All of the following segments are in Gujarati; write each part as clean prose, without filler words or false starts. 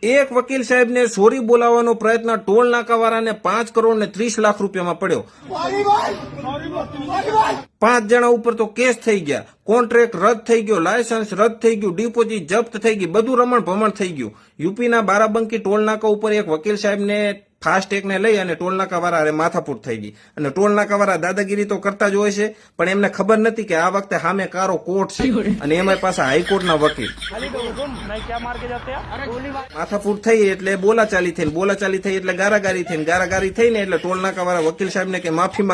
એક વકીલ સાહેબને સોરી બોલાવવાનો પ્રયત્ન ટોલ નાકાવાળાને 5 કરોડ ને 30 લાખ રૂપિયામાં પડ્યો। 5 જણા ઉપર તો કેસ થઈ ગયા, કોન્ટ્રાક્ટ રદ થઈ ગયો, લાયસન્સ રદ થઈ ગયું, ડિપોઝિટ જપ્ત થઈ ગઈ, બધું રમણ ભમણ થઈ ગયું। યુપીના બારાબંકી ટોલ નાકા ઉપર એક વકીલ સાહેબને ફાસ્ટેગને લઈ અને ટોલ નાકાવાળા માથાપૂટ થઈ ગઈ। અને ટોલ નાકાવાળા દાદાગીરી તો કરતા જ હોય છે, પણ એમને ખબર નથી કે આ વખતે સામે કારો કોર્ટ છે અને એમાં પાસે હાઈકોર્ટના વકીલ। માથાપૂટ થઈ એટલે બોલાચાલી થઈ એટલે ગારાગારી થઈને એટલે ટોલ નાકાવાળા વકીલ સાહેબને કે માફી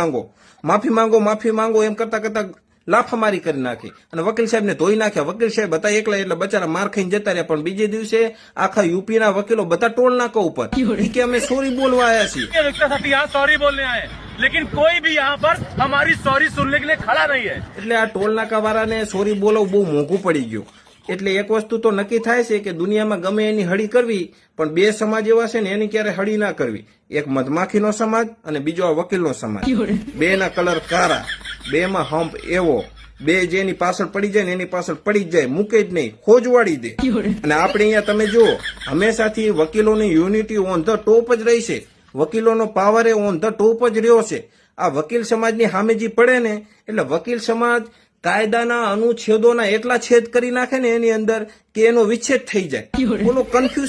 માંગો એમ કરતા લાફામારી કરી નાખી અને વકીલ સાહેબને ધોઈ નાખ્યા। વકીલ સાહેબ હતા એકલા એટલે બચારા માર ખાઈને જતા રહ્યા। પણ બીજે દિવસે આખા યુપીના વકીલો બધા ટોલ નાકા ઉપર કે અમે સોરી બોલવા આવ્યા છીએ, सॉरी बोलने आए, लेकिन कोई भी यहाँ पर हमारी सॉरी सुनने के लिए खड़ा नहीं है। એટલે આ ટોલ નાકાવાળાને સોરી બોલવું બહુ મોંઘું પડી ગયું। એટલે એક વસ્તુ તો નક્કી થાય છે કે દુનિયામાં ગમે એની હળી કરવી, પણ બે સમાજ એવા છે ને એની ક્યારે હળી ના કરવી। એક મધમાખીનો સમાજ અને બીજો આ વકીલનો સમાજ। બેના કલર કારા, બેમાં હંપ એવો, બે જેની પાછળ પડી જાય ને એની પાછળ પડી જ જાય, મૂકે જ નહીં, ખોજવાડી દે। અને આપણે અહીંયા તમે જુઓ, હંમેશાથી વકીલોની યુનિટી ઓન ધ ટોપ જ રહી છે, વકીલોનો પાવર એ ઓન ધ ટોપ જ રહ્યો છે। આ વકીલ સમાજની સામે જે પડે ને એટલે વકીલ સમાજ કાયદાના અનુચ્છેદોના એટલા છેદ કરી નાખે ને એની અંદર કે એનો વિચ્છેદ થઈ જાય। બોલો, કન્ફ્યુઝ